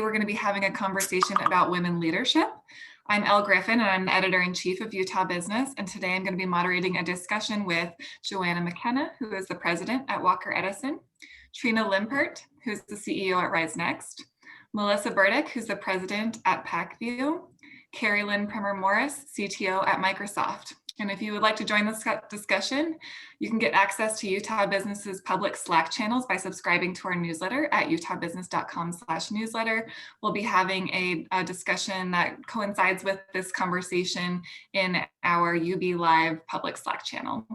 we're going to be having a conversation about women leadership. I'm Elle Griffin, and I'm the editor-in-chief of Utah Business, and today I'm going to be moderating a discussion with Joanna McKenna, who is the president at Walker Edison, Trina Limpert, who's the CEO at Rise Next, Melissa Burdick, who's the president at Packview, Carrie Lynn Primer-Morris, CTO at Microsoft. And if you would like to join this discussion, you can get access to Utah Business's public Slack channels by subscribing to our newsletter at utahbusiness.com/newsletter. We'll be having a discussion that coincides with this conversation in our UB Live public Slack channel.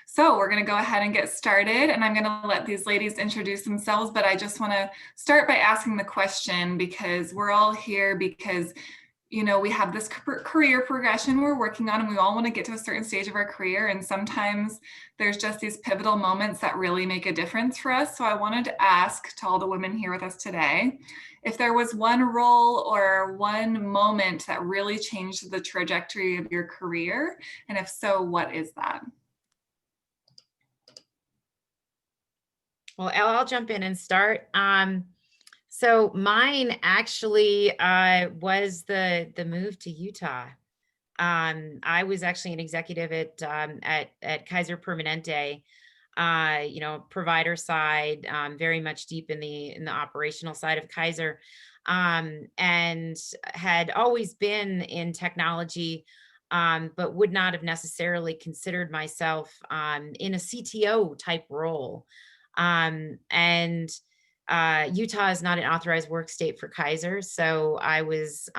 So we're going to go ahead and get started, and I'm going to let these ladies introduce themselves, but I just want to start by asking the question, because we're all here because we have this career progression we're working on, and we all want to get to a certain stage of our career. And sometimes there's just these pivotal moments that really make a difference for us. So I wanted to ask to all the women here with us today, if there was one role or one moment that really changed the trajectory of your career, and if so, what is that? Well, Elle, I'll jump in and start. So mine actually was the move to Utah. I was actually an executive at Kaiser Permanente, provider side, very much deep in the operational side of Kaiser, and had always been in technology, but would not have necessarily considered myself in a CTO type role. Utah is not an authorized work state for Kaiser. So I was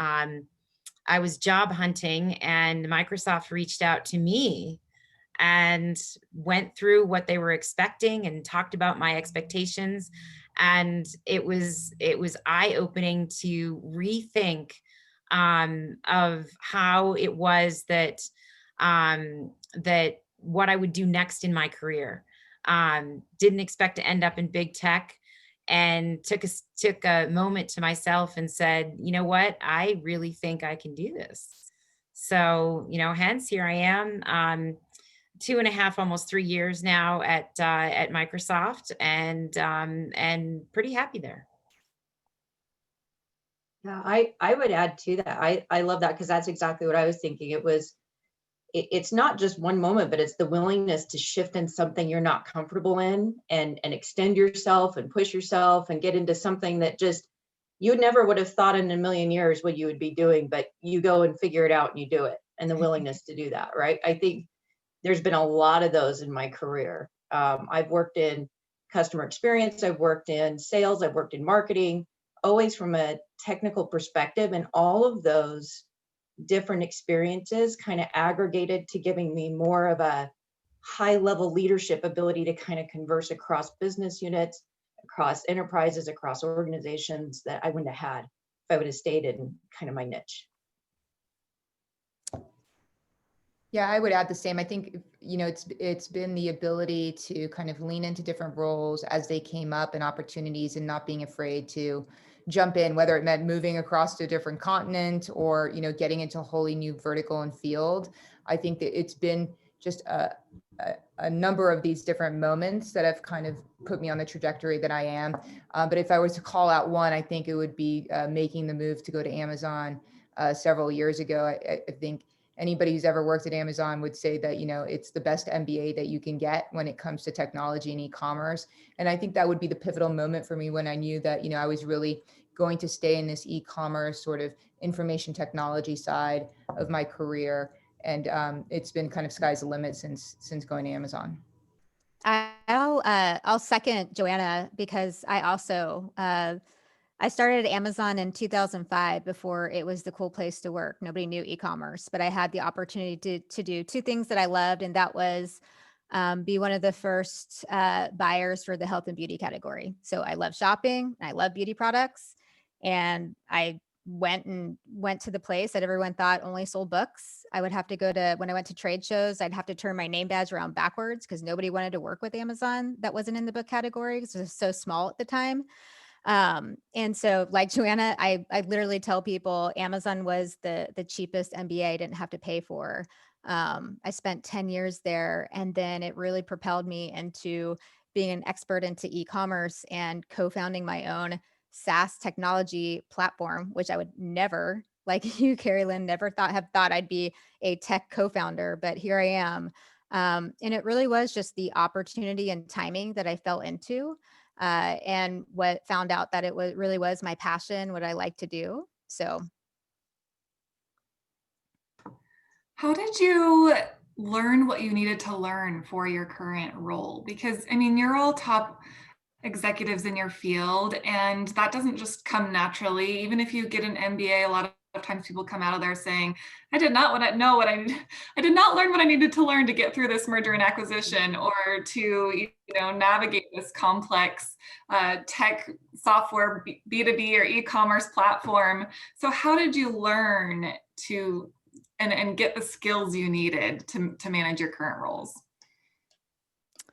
job hunting, and Microsoft reached out to me and went through what they were expecting and talked about my expectations. And it was eye-opening to rethink of how it was that what I would do next in my career. Didn't expect to end up in big tech, and took a moment to myself and said, you know what, I really think I can do this. So, hence here I am, 2.5, almost 3 years now at Microsoft, and pretty happy there. Yeah, I would add to that. I love that, because that's exactly what I was thinking. It's not just one moment, but it's the willingness to shift in something you're not comfortable in, and extend yourself and push yourself and get into something that just you never would have thought in a million years what you would be doing, but you go and figure it out and you do it, and the willingness to do that, right? I think there's been a lot of those in my career. I've worked in customer experience, I've worked in sales, I've worked in marketing, always from a technical perspective, and all of those different experiences kind of aggregated to giving me more of a high level leadership ability to kind of converse across business units, across enterprises, across organizations that I wouldn't have had if I would have stayed in kind of my niche. Yeah, I would add the same. I think, it's been the ability to kind of lean into different roles as they came up and opportunities, and not being afraid to jump in, whether it meant moving across to a different continent or, getting into a wholly new vertical and field. I think that it's been just a number of these different moments that have kind of put me on the trajectory that I am. But if I was to call out one, I think it would be making the move to go to Amazon several years ago. I think anybody who's ever worked at Amazon would say that, it's the best MBA that you can get when it comes to technology and e-commerce. And I think that would be the pivotal moment for me, when I knew that, I was really going to stay in this e-commerce sort of information technology side of my career. And it's been kind of sky's the limit since going to Amazon. I'll second Joanna, because I also, I started at Amazon in 2005, before it was the cool place to work. Nobody knew e-commerce, but I had the opportunity to do two things that I loved. And that was be one of the first buyers for the health and beauty category. So I love shopping, and I love beauty products. And I went to the place that everyone thought only sold books. I would have to when I went to trade shows, I'd have to turn my name badge around backwards, because nobody wanted to work with Amazon that wasn't in the book category, because it was so small at the time. And so, like Joanna, I literally tell people Amazon was the cheapest MBA I didn't have to pay for. I spent 10 years there, and then it really propelled me into being an expert into e-commerce and co-founding my own SaaS technology platform, which I would never, like you, Carrie Lynn, never have thought I'd be a tech co-founder, but here I am. And it really was just the opportunity and timing that I fell into, and what found out that it was really was my passion, what I like to do. So How did you learn what you needed to learn for your current role? Because I mean, you're all top executives in your field, and that doesn't just come naturally. Even if you get an MBA, a lot of times people come out of there saying, I did not know what I did not learn what I needed to learn to get through this merger and acquisition, or to navigate this complex tech software B2B or e-commerce platform. So how did you learn to and get the skills you needed to manage your current roles?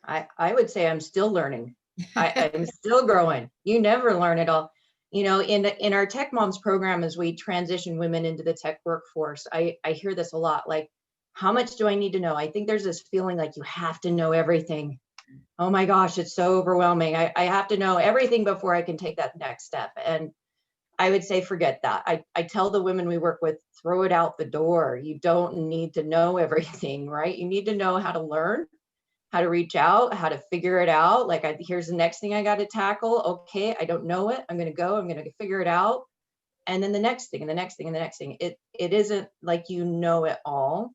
I would say I'm still learning. I'm still growing. You never learn it all. In our Tech Moms program, as we transition women into the tech workforce, I hear this a lot, like, how much do I need to know? I think there's this feeling like you have to know everything. Oh my gosh, it's so overwhelming. I have to know everything before I can take that next step. And I would say, forget that. I tell the women we work with, throw it out the door. You don't need to know everything, right? You need to know how to learn, how to reach out, how to figure it out. Like, here's the next thing I got to tackle. Okay, I don't know it. I'm going to figure it out. And then the next thing and the next thing and the next thing. It isn't like you know it all.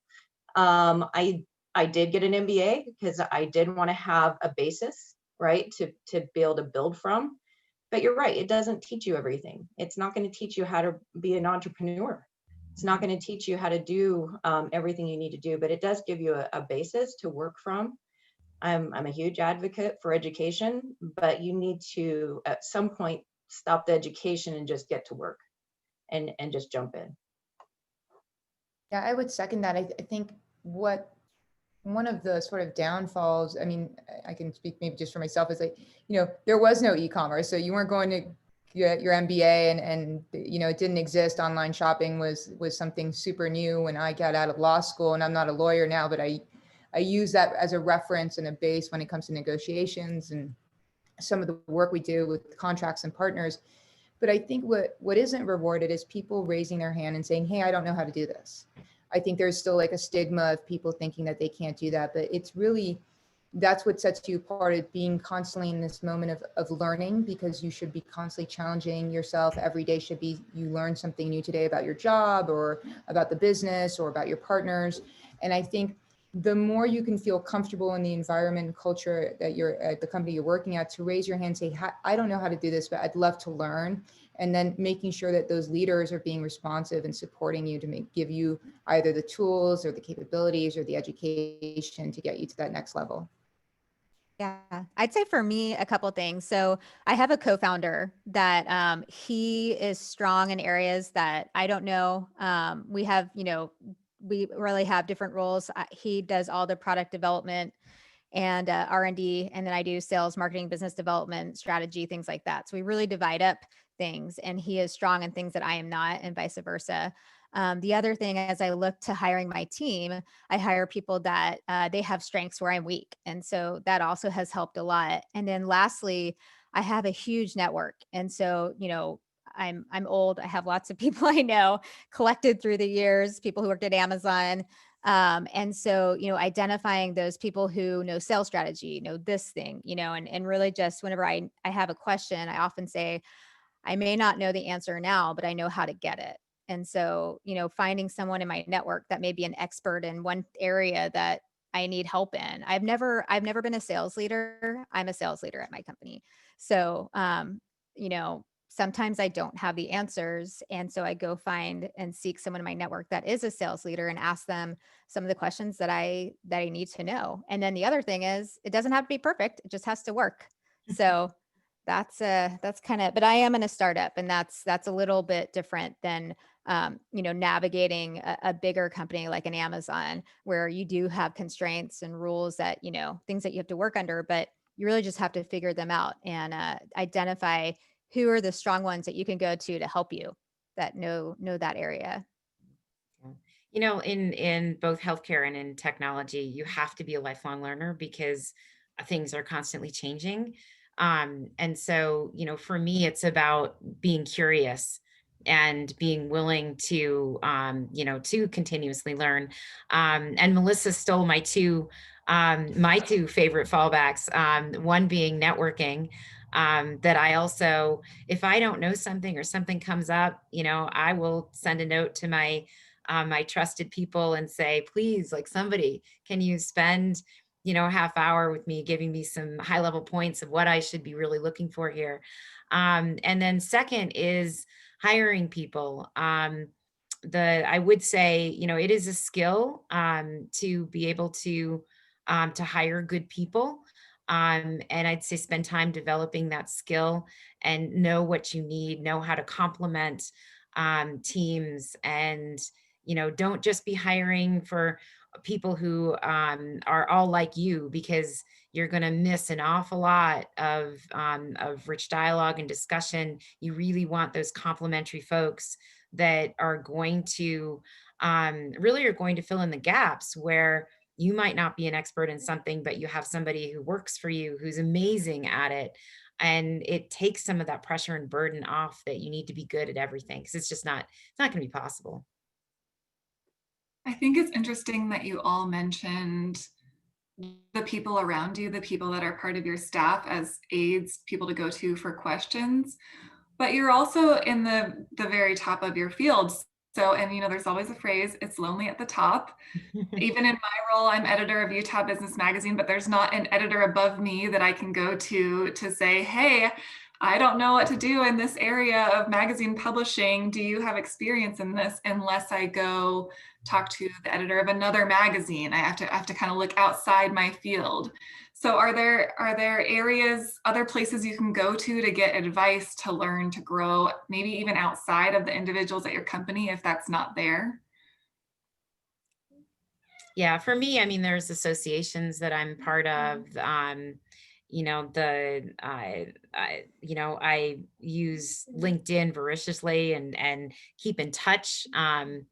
I did get an MBA because I did want to have a basis, right, to be able to build from. But you're right, it doesn't teach you everything. It's not going to teach you how to be an entrepreneur. It's not going to teach you how to do everything you need to do, but it does give you a basis to work from. I'm a huge advocate for education, but you need to, at some point, stop the education and just get to work and just jump in. Yeah, I would second that. I think one of the sort of downfalls, I mean, I can speak maybe just for myself, is like, there was no e-commerce. So you weren't going to get your MBA and it didn't exist. Online shopping was something super new when I got out of law school, and I'm not a lawyer now, but I use that as a reference and a base when it comes to negotiations and some of the work we do with contracts and partners. But I think what isn't rewarded is people raising their hand and saying, hey, I don't know how to do this. I think there's still like a stigma of people thinking that they can't do that, but it's really, that's what sets you apart, of being constantly in this moment of learning, because you should be constantly challenging yourself. Every day should be, you learn something new today about your job or about the business or about your partners. And I think the more you can feel comfortable in the environment and culture that you're at, the company you're working at, to raise your hand and say, I don't know how to do this, but I'd love to learn. And then making sure that those leaders are being responsive and supporting you to give you either the tools or the capabilities or the education to get you to that next level. yeah, I'd say for me, a couple of things. So I have a co-founder that he is strong in areas that I don't know. We have, we really have different roles. He does all the product development and R&D, and then I do sales, marketing, business development, strategy, things like that. So we really divide up things, and he is strong in things that I am not, and vice versa. The other thing, as I look to hiring my team, I hire people that they have strengths where I'm weak. And so that also has helped a lot. And then lastly, I have a huge network. And so, I'm old. I have lots of people I know collected through the years, people who worked at Amazon. And so, identifying those people who know sales strategy, know this thing, and really just whenever I have a question, I often say, I may not know the answer now, but I know how to get it. And so, finding someone in my network that may be an expert in one area that I need help in. I've never been a sales leader. I'm a sales leader at my company. So, sometimes I don't have the answers. And so I go find and seek someone in my network that is a sales leader and ask them some of the questions that I need to know. And then the other thing is, it doesn't have to be perfect. It just has to work. So that's kind of, but I am in a startup, and that's a little bit different than, navigating a bigger company like an Amazon, where you do have constraints and rules that, things that you have to work under, but you really just have to figure them out and identify who are the strong ones that you can go to help you, that know that area. In both healthcare and in technology, you have to be a lifelong learner because things are constantly changing. And so, for me, it's about being curious and being willing to, to continuously learn. And Melissa stole my two favorite fallbacks. One being networking. That I also, if I don't know something or something comes up, I will send a note to my trusted people and say, please, like, somebody, can you spend a half hour with me, giving me some high level points of what I should be really looking for here. And then second is hiring people. I would say, it is a skill to be able to hire good people. And I'd say spend time developing that skill and know what you need, know how to complement teams, and don't just be hiring for people who are all like you, because you're going to miss an awful lot of rich dialogue and discussion. You really want those complementary folks that are going to really are going to fill in the gaps where you might not be an expert in something, but you have somebody who works for you who's amazing at it. And it takes some of that pressure and burden off that you need to be good at everything, because it's not going to be possible. I think it's interesting that you all mentioned the people around you, the people that are part of your staff as aides, people to go to for questions, but you're also in the very top of your field. So, and there's always a phrase, it's lonely at the top. Even in my role, I'm editor of Utah Business Magazine, but there's not an editor above me that I can go to say, hey, I don't know what to do in this area of magazine publishing. Do you have experience in this? Unless I go talk to the editor of another magazine, I have to kind of look outside my field. So are there areas, other places you can go to get advice, to learn, to grow, maybe even outside of the individuals at your company if that's not there? Yeah, for me, I mean, there's associations that I'm part of. I use LinkedIn voraciously and keep in touch. I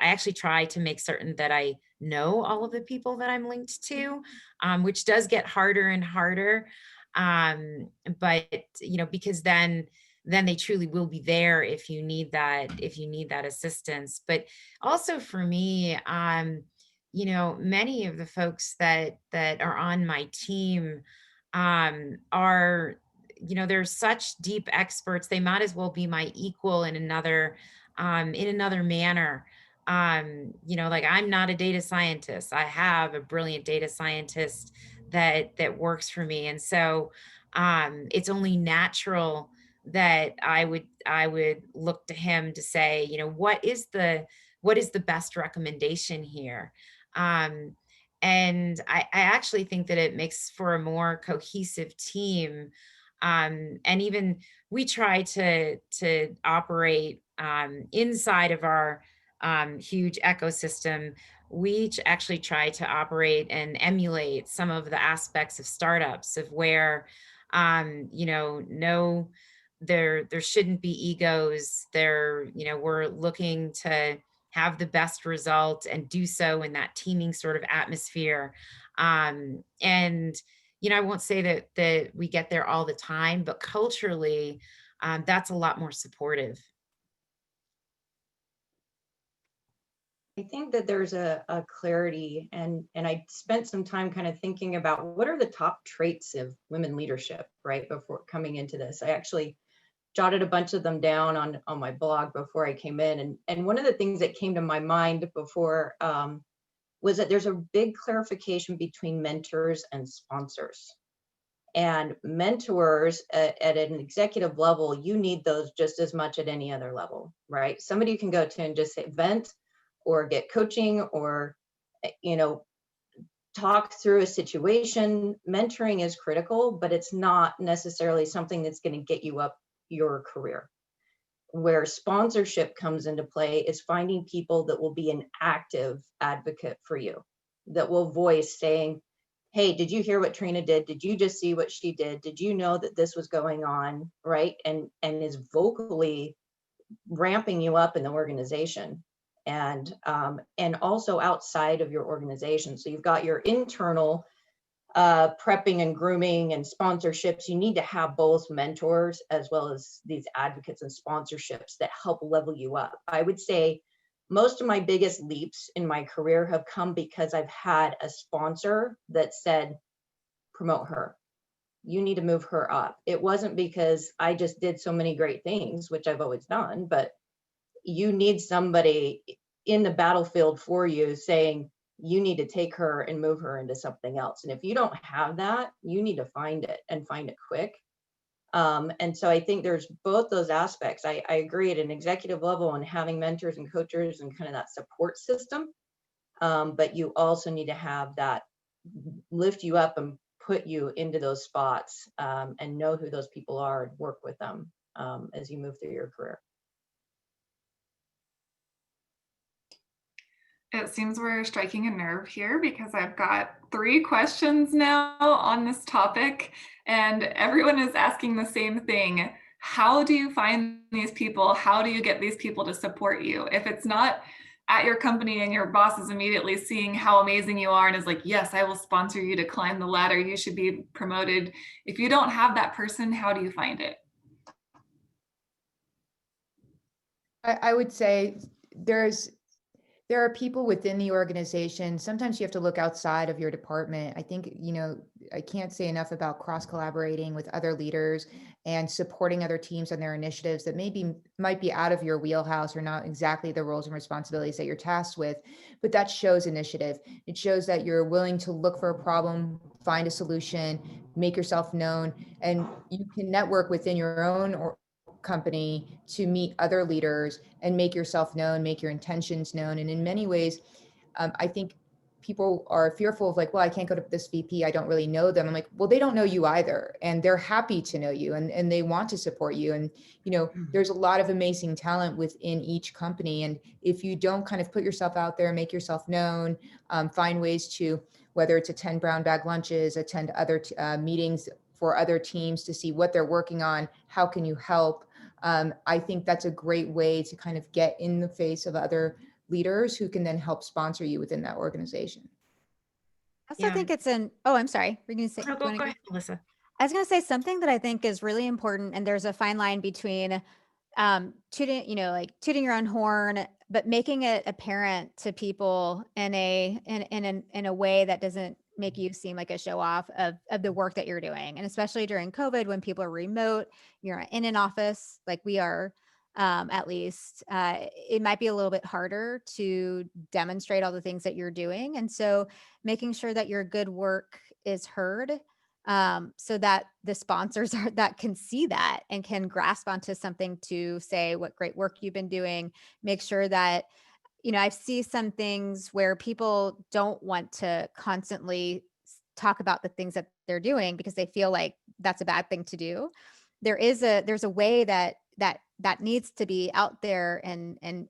actually try to make certain that I know all of the people that I'm linked to, which does get harder and harder. But because then they truly will be there if you need that assistance. But also for me, many of the folks that are on my team are, they're such deep experts. They might as well be my equal in another manner. Like, I'm not a data scientist. I have a brilliant data scientist that works for me. And so it's only natural that I would look to him to say, what is the best recommendation here? And I actually think that it makes for a more cohesive team. And even we try to operate inside of our huge ecosystem. We actually try to operate and emulate some of the aspects of startups, of where no, there shouldn't be egos there. We're looking to have the best result and do so in that teaming sort of atmosphere. And I won't say that we get there all the time, but culturally, that's a lot more supportive. I think that there's a clarity, and I spent some time kind of thinking about what are the top traits of women leadership, right? Before coming into this, I actually jotted a bunch of them down on my blog before I came in. And one of the things that came to my mind before was that there's a big clarification between mentors and sponsors. And mentors at an executive level, you need those just as much at any other level, right? Somebody you can go to and just say, vent, or get coaching, or talk through a situation. Mentoring is critical, but it's not necessarily something that's going to get you up your career. Where sponsorship comes into play is finding people that will be an active advocate for you, that will voice saying, hey, did you hear what Trina did? Did you just see what she did? Did you know that this was going on, right? And is vocally ramping you up in the organization, and also outside of your organization. So you've got your internal prepping and grooming and sponsorships, you need to have both mentors as well as these advocates and sponsorships that help level you up. I would say most of my biggest leaps in my career have come because I've had a sponsor that said, promote her. You need to move her up. It wasn't because I just did so many great things, which I've always done, but you need somebody in the battlefield for you saying, you need to take her and move her into something else. And if you don't have that, you need to find it and find it quick. And so I think there's both those aspects. I agree at an executive level and having mentors and coaches and kind of that support system. But you also need to have that lift you up and put you into those spots, and know who those people are and work with them as you move through your career. It seems we're striking a nerve here because I've got 3 questions now on this topic, and everyone is asking the same thing. How do you find these people? How do you get these people to support you? If it's not at your company and your boss is immediately seeing how amazing you are and is like, yes, I will sponsor you to climb the ladder, you should be promoted. If you don't have that person, how do you find it? I would say there are people within the organization. Sometimes you have to look outside of your department. I think, I can't say enough about cross collaborating with other leaders and supporting other teams on their initiatives that might be out of your wheelhouse or not exactly the roles and responsibilities that you're tasked with, but that shows initiative. It shows that you're willing to look for a problem, find a solution, make yourself known, and you can network within your own company to meet other leaders and make yourself known, make your intentions known. And in many ways, I think people are fearful of like, well, I can't go to this VP. I don't really know them. I'm like, well, they don't know you either. And they're happy to know you and they want to support you. And, there's a lot of amazing talent within each company. And if you don't kind of put yourself out there, make yourself known, find ways to, whether it's attend brown bag lunches, attend other meetings for other teams to see what they're working on, how can you help? I think that's a great way to kind of get in the face of other leaders who can then help sponsor you within that organization. I also think it's I'm sorry. We're going to say, No, go ahead, Melissa. I was going to say something that I think is really important. And there's a fine line between tooting your own horn, but making it apparent to people in a way that doesn't make you seem like a show off of the work that you're doing. And especially during COVID, when people are remote, you're in an office like we are, at least, it might be a little bit harder to demonstrate all the things that you're doing. And so making sure that your good work is heard, so that the sponsors that can see that and can grasp onto something to say what great work you've been doing. Make sure that, I see some things where people don't want to constantly talk about the things that they're doing because they feel like that's a bad thing to do. There's a way that needs to be out there, and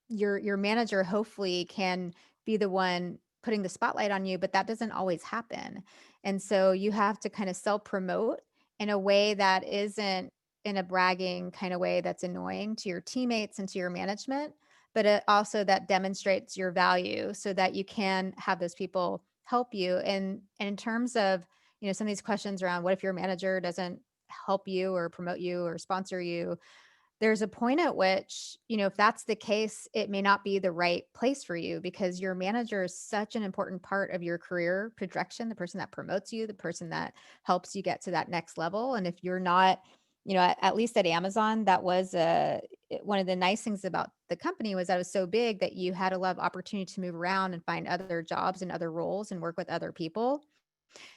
your manager hopefully can be the one putting the spotlight on you, but that doesn't always happen. And so you have to kind of self-promote in a way that isn't in a bragging kind of way that's annoying to your teammates and to your management, but it also that demonstrates your value so that you can have those people help you. And in terms of, some of these questions around what if your manager doesn't help you or promote you or sponsor you, there's a point at which, if that's the case, it may not be the right place for you because your manager is such an important part of your career projection, the person that promotes you, the person that helps you get to that next level. And if you're not, at least at Amazon, that was one of the nice things about the company was that it was so big that you had a lot of opportunity to move around and find other jobs and other roles and work with other people.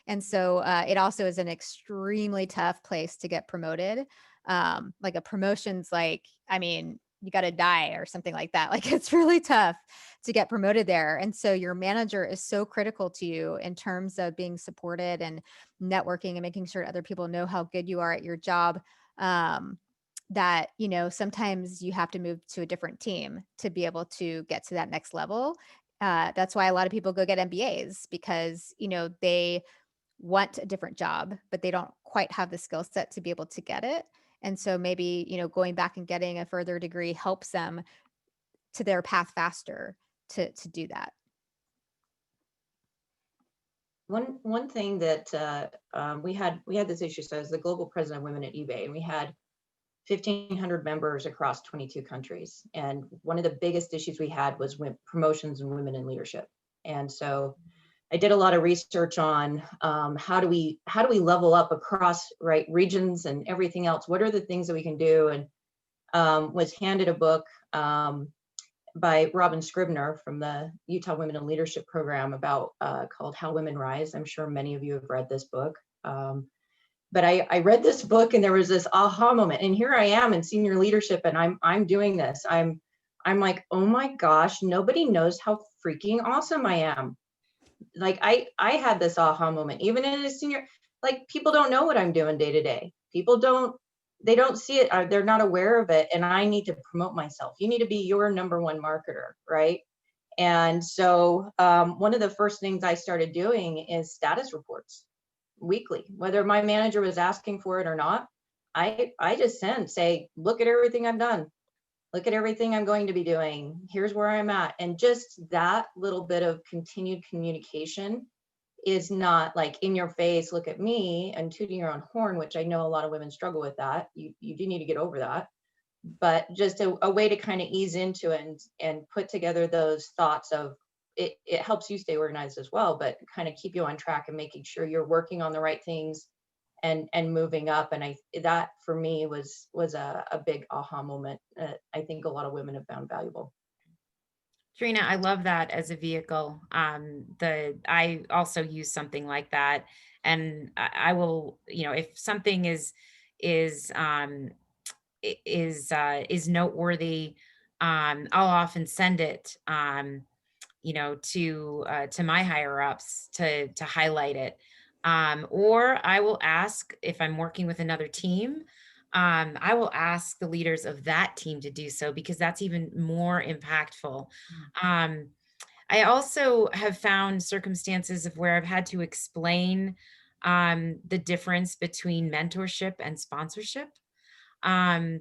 And so it also is an extremely tough place to get promoted. Like a promotion's like, you got to die or something like that. Like it's really tough to get promoted there. And so your manager is so critical to you in terms of being supported and networking and making sure other people know how good you are at your job. That, sometimes you have to move to a different team to be able to get to that next level. That's why a lot of people go get MBAs because, they want a different job, but they don't quite have the skill set to be able to get it. And so maybe, going back and getting a further degree helps them to their path faster to do that. One thing that we had this issue. So I was the global president of women at eBay, and we had 1,500 members across 22 countries. And one of the biggest issues we had was promotions and women in leadership. And so I did a lot of research on how do we level up across regions and everything else. What are the things that we can do? And was handed a book by Robin Scribner from the Utah Women in Leadership program about called How Women Rise. I'm sure many of you have read this book. But I read this book and there was this aha moment. And here I am in senior leadership, and I'm doing this. I'm like, oh my gosh, nobody knows how freaking awesome I am. Like I had this aha moment, even in a senior, like people don't know what I'm doing day to day. They don't see it. They're not aware of it. And I need to promote myself. You need to be your number one marketer, right? And so one of the first things I started doing is status reports weekly, whether my manager was asking for it or not. I just say, look at everything I've done. Look at everything I'm going to be doing. Here's where I'm at. And just that little bit of continued communication is not like in your face, look at me and tooting your own horn, which I know a lot of women struggle with that. You do need to get over that. But just a way to kind of ease into it and put together those thoughts of it helps you stay organized as well, but kind of keep you on track and making sure you're working on the right things and moving up. And that for me was a big aha moment. I think a lot of women have found valuable. Trina, I love that as a vehicle. I also use something like that, and I will, if something is noteworthy, I'll often send it, to my higher ups to highlight it, or I will ask if I'm working with another team. I will ask the leaders of that team to do so, because that's even more impactful. I also have found circumstances of where I've had to explain the difference between mentorship and sponsorship. I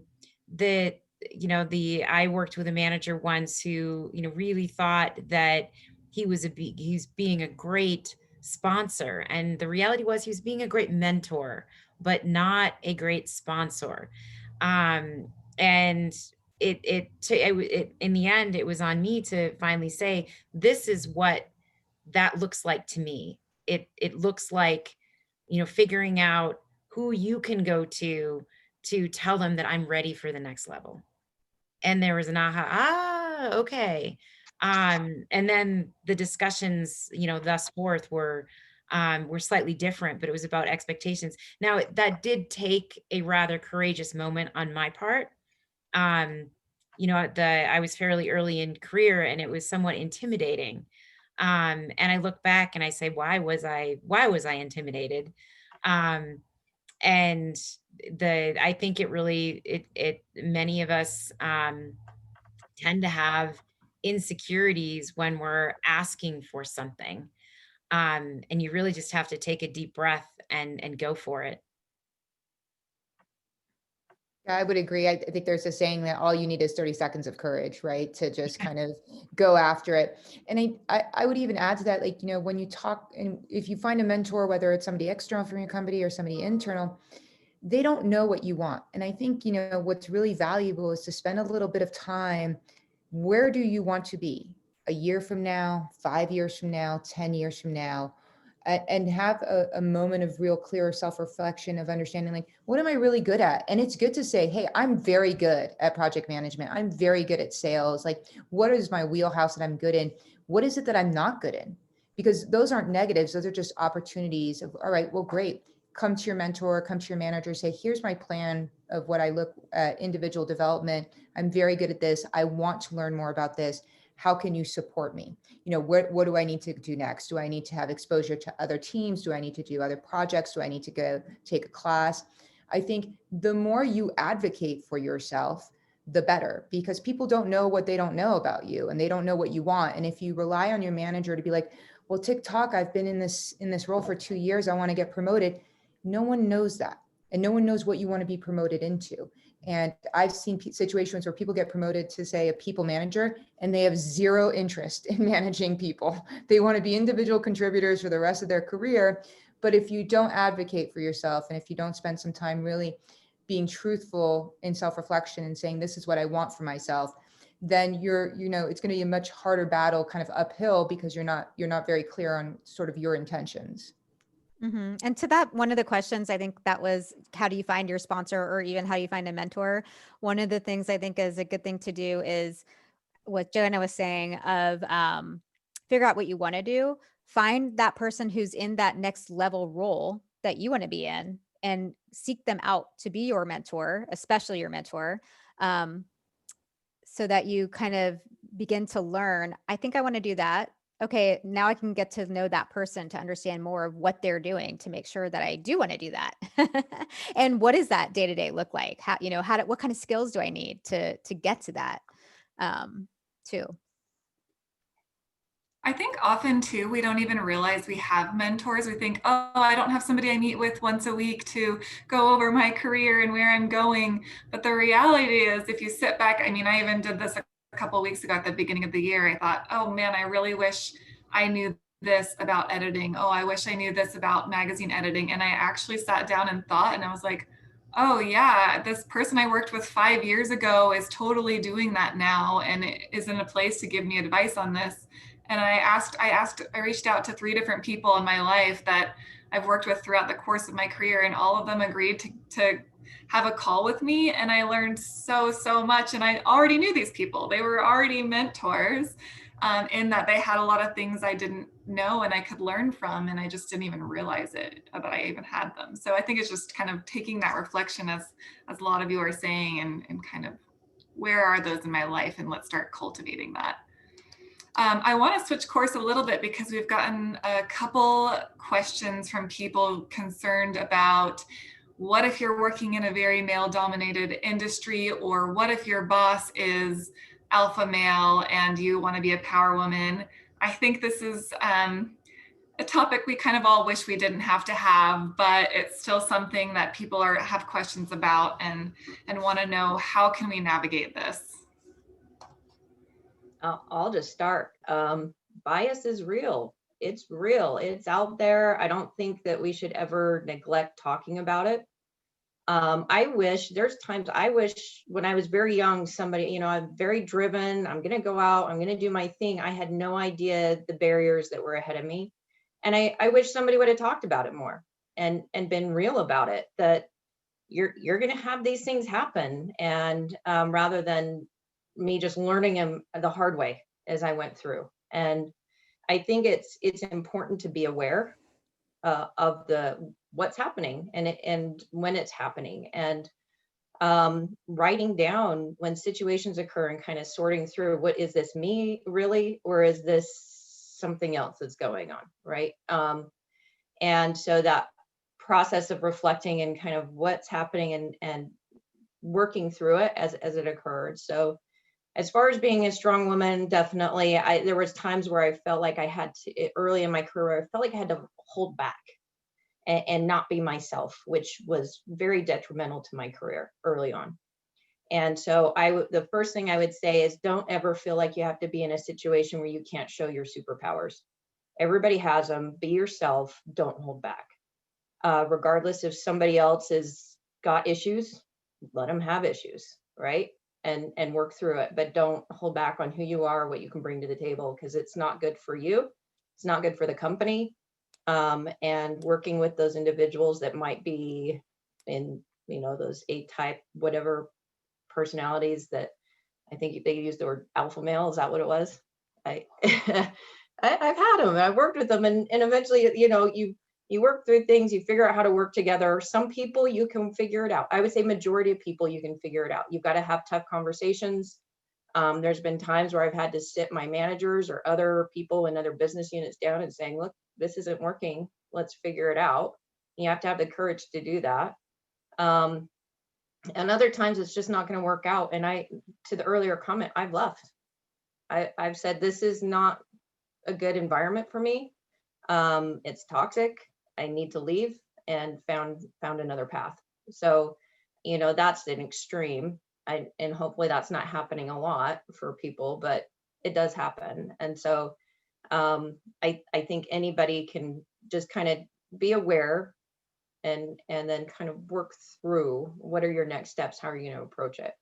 worked with a manager once who, really thought that he's being a great sponsor. And the reality was he was being a great mentor, but not a great sponsor. And in the end, it was on me to finally say, this is what that looks like to me. It looks like, figuring out who you can go to tell them that I'm ready for the next level. And there was an okay. And then the discussions, thus forth were slightly different, but it was about expectations. Now that did take a rather courageous moment on my part. I was fairly early in career, and it was somewhat intimidating. And I look back and I say, why was I intimidated? And I think it really, many of us tend to have insecurities when we're asking for something. And you really just have to take a deep breath and go for it. Yeah, I would agree. I think there's a saying that all you need is 30 seconds of courage, right? To just kind of go after it. And I would even add to that, like, when you talk, and if you find a mentor, whether it's somebody external from your company or somebody internal, they don't know what you want. And I think, what's really valuable is to spend a little bit of time. Where do you want to be a year from now, 5 years from now, 10 years from now? And have a moment of real clear self-reflection of understanding, like, what am I really good at? And it's good to say, hey, I'm very good at project management. I'm very good at sales. Like, what is my wheelhouse that I'm good in? What is it that I'm not good in? Because those aren't negatives. Those are just opportunities of, all right, well, great. Come to your mentor, come to your manager, say, here's my plan of what I look at, individual development. I'm very good at this. I want to learn more about this. How can you support me? What do I need to do next? Do I need to have exposure to other teams? Do I need to do other projects? Do I need to go take a class? I think the more you advocate for yourself, the better, because people don't know what they don't know about you, and they don't know what you want. And if you rely on your manager to be like, well, TikTok, I've been in this role for 2 years, I want to get promoted. No one knows that. And no one knows what you want to be promoted into. And I've seen situations where people get promoted to, say, a people manager, and they have zero interest in managing people. They want to be individual contributors for the rest of their career. But if you don't advocate for yourself, and if you don't spend some time really being truthful in self-reflection and saying, this is what I want for myself, then it's going to be a much harder battle kind of uphill, because you're not very clear on sort of your intentions. Mm-hmm. And to that, one of the questions, I think that was, how do you find your sponsor, or even how do you find a mentor? One of the things I think is a good thing to do is what Joanna was saying of figure out what you want to do, find that person who's in that next level role that you want to be in, and seek them out to be your mentor, especially your mentor, so that you kind of begin to learn, I think I want to do that. Okay, now I can get to know that person to understand more of what they're doing to make sure that I do want to do that. And what does that day-to-day look like? What kind of skills do I need to get to that too? I think often too, we don't even realize we have mentors. We think, oh, I don't have somebody I meet with once a week to go over my career and where I'm going. But the reality is, if you sit back, I mean, I even did this a couple of weeks ago at the beginning of the year. I thought, oh man, I really wish I knew this about editing. Oh, I wish I knew this about magazine editing. And I actually sat down and thought, and I was like, oh yeah, this person I worked with 5 years ago is totally doing that now and is in a place to give me advice on this. And I reached out to 3 different people in my life that I've worked with throughout the course of my career, and all of them agreed to have a call with me. And I learned so much. And I already knew these people. They were already mentors, in that they had a lot of things I didn't know and I could learn from. And I just didn't even realize it, that I even had them. So I think it's just kind of taking that reflection, as a lot of you are saying, and kind of, where are those in my life? And let's start cultivating that. I want to switch course a little bit, because we've gotten a couple questions from people concerned about, what if you're working in a very male-dominated industry, or what if your boss is alpha male and you want to be a power woman? I think this is a topic we kind of all wish we didn't have to have, but it's still something that people have questions about and want to know, how can we navigate this? I'll just start. Bias is real. It's real. It's out there. I don't think that we should ever neglect talking about it. There's times I wish when I was very young, somebody, I'm very driven. I'm going to go out. I'm going to do my thing. I had no idea the barriers that were ahead of me. And I wish somebody would have talked about it more and been real about it, that you're going to have these things happen. And rather than me just learning them the hard way as I went through. And I think it's important to be aware of what's happening and when it's happening, and writing down when situations occur and kind of sorting through, what is this, me really, or is this something else that's going on, right? And so that process of reflecting and kind of what's happening and working through it as it occurred. So as far as being a strong woman, definitely, there was times where I felt like I had to, early in my career, I felt like I had to hold back and not be myself, which was very detrimental to my career early on. And so the first thing I would say is, don't ever feel like you have to be in a situation where you can't show your superpowers. Everybody has them. Be yourself. Don't hold back. Regardless if somebody else has got issues, let them have issues, right? And work through it, but don't hold back on who you are, what you can bring to the table, because it's not good for you. It's not good for the company. And working with those individuals that might be in, those A-type, whatever personalities that I think they use the word alpha male. Is that what it was? I've had them. I've worked with them, and eventually, you work through things, you figure out how to work together. Some people you can figure it out. I would say majority of people you can figure it out. You've got to have tough conversations. There's been times where I've had to sit my managers or other people in other business units down and saying, look, this isn't working. Let's figure it out. You have to have the courage to do that. And other times it's just not going to work out. And to the earlier comment, I've left. I've said, this is not a good environment for me. It's toxic. I need to leave, and found another path. So that's an extreme. And hopefully that's not happening a lot for people, but it does happen. And so I think anybody can just kind of be aware and then kind of work through what are your next steps, how are you going to approach it.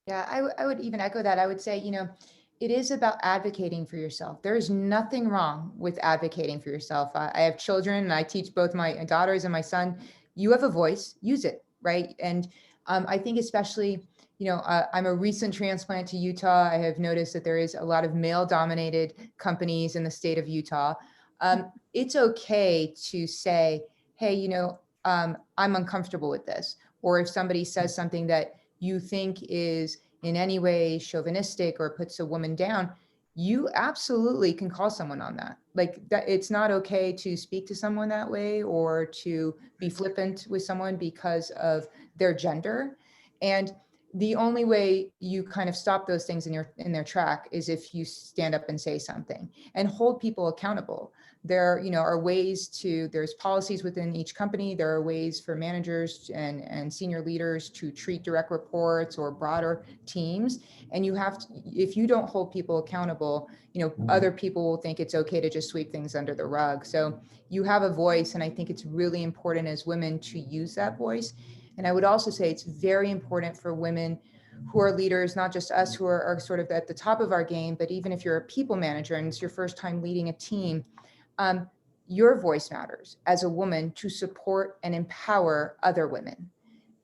Yeah, I would even echo that. I would say, it is about advocating for yourself. There is nothing wrong with advocating for yourself. I have children and I teach both my daughters and my son. You have a voice, use it, right? And I think especially, I'm a recent transplant to Utah. I have noticed that there is a lot of male dominated companies in the state of Utah. It's okay to say, hey, I'm uncomfortable with this. Or if somebody says something that you think is in any way chauvinistic or puts a woman down, you absolutely can call someone on that. Like that, it's not okay to speak to someone that way or to be flippant with someone because of their gender. And the only way you kind of stop those things in their track is if you stand up and say something and hold people accountable. There, are ways there's policies within each company. There are ways for managers and senior leaders to treat direct reports or broader teams. And you have to, if you don't hold people accountable, other people will think it's okay to just sweep things under the rug. So you have a voice, and I think it's really important as women to use that voice. And I would also say it's very important for women who are leaders, not just us who are sort of at the top of our game, but even if you're a people manager and it's your first time leading a team, your voice matters as a woman to support and empower other women.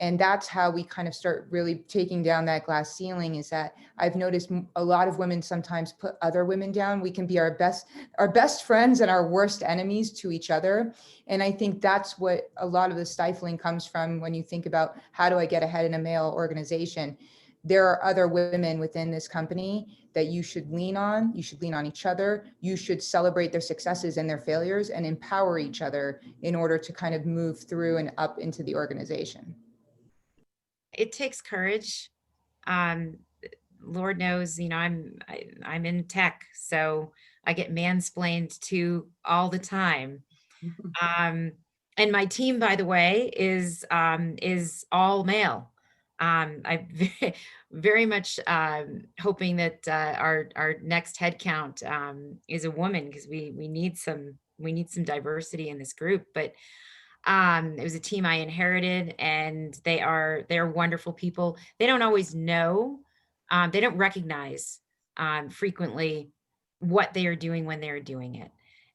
And that's how we kind of start really taking down that glass ceiling, is that I've noticed a lot of women sometimes put other women down. We can be our best friends and our worst enemies to each other. And I think that's what a lot of the stifling comes from when you think about how do I get ahead in a male organization. There are other women within this company that you should lean on. You should lean on each other. You should celebrate their successes and their failures and empower each other in order to kind of move through and up into the organization. It takes courage. Lord knows, I'm in tech, so I get mansplained to all the time. And my team, by the way, is all male. I'm very much hoping that our next headcount is a woman, because we need some diversity in this group. But it was a team I inherited, and they're wonderful people. They don't always know, they don't recognize frequently what they are doing when they're doing it.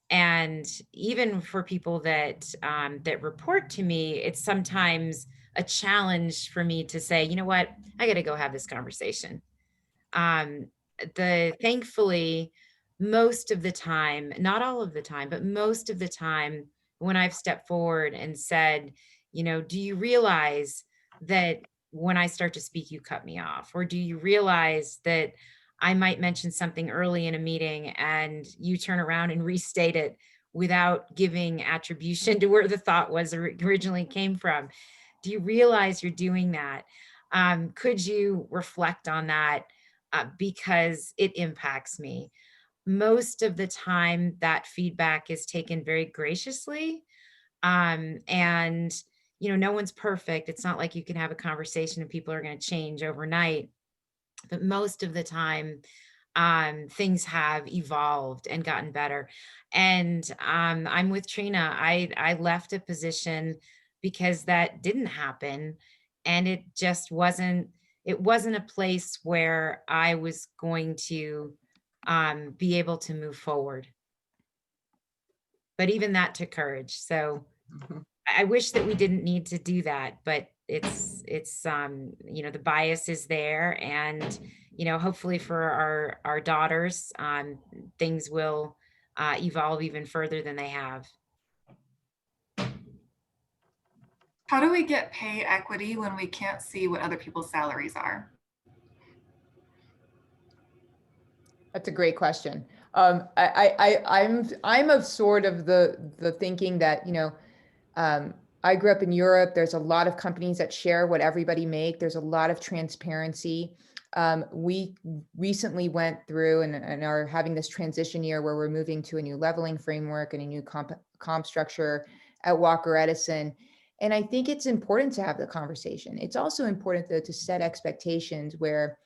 And even for people that report to me, it's sometimes a challenge for me to say, you know what, I got to go have this conversation. Thankfully, most of the time, not all of the time, but most of the time, when I've stepped forward and said, do you realize that when I start to speak, you cut me off? Or do you realize that I might mention something early in a meeting and you turn around and restate it without giving attribution to where the thought was originally came from? Do you realize you're doing that? Could you reflect on that? Because it impacts me. Most of the time, that feedback is taken very graciously. And, no one's perfect. It's not like you can have a conversation and people are going to change overnight. But most of the time, things have evolved and gotten better. And I'm with Trina. I left a position because that didn't happen. And it just wasn't a place where I was going to be able to move forward. But even that took courage. So I wish that we didn't need to do that, but it's the bias is there, and hopefully for our daughters, things will evolve even further than they have. How do we get pay equity when we can't see what other people's salaries are? That's a great question. I'm of sort of the thinking that, I grew up in Europe. There's a lot of companies that share what everybody make. There's a lot of transparency. We recently went through and are having this transition year where we're moving to a new leveling framework and a new comp structure at Walker Edison. And I think it's important to have the conversation. It's also important though to set expectations where,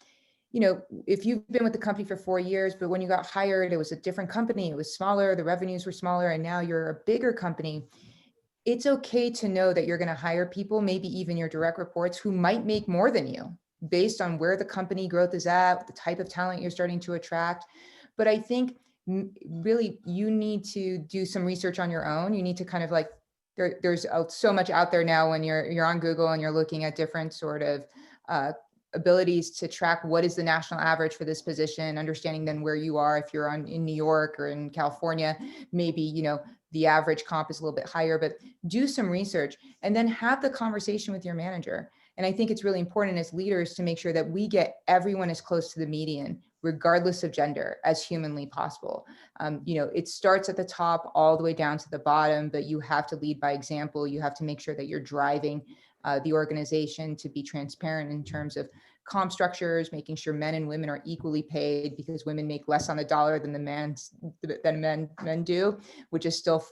if you've been with the company for 4 years, but when you got hired, it was a different company, it was smaller, the revenues were smaller, and now you're a bigger company, it's okay to know that you're going to hire people, maybe even your direct reports, who might make more than you based on where the company growth is at, the type of talent you're starting to attract. But I think really you need to do some research on your own. You need to kind of like, there's so much out there now when you're on Google and you're looking at different sort of abilities to track what is the national average for this position, understanding then where you are. If you're in New York or in California, maybe, the average comp is a little bit higher, but do some research and then have the conversation with your manager. And I think it's really important as leaders to make sure that we get everyone as close to the median, regardless of gender, as humanly possible. It starts at the top all the way down to the bottom, but you have to lead by example. You have to make sure that you're driving the organization to be transparent in terms of comp structures, making sure men and women are equally paid, because women make less on the dollar than men do, which is still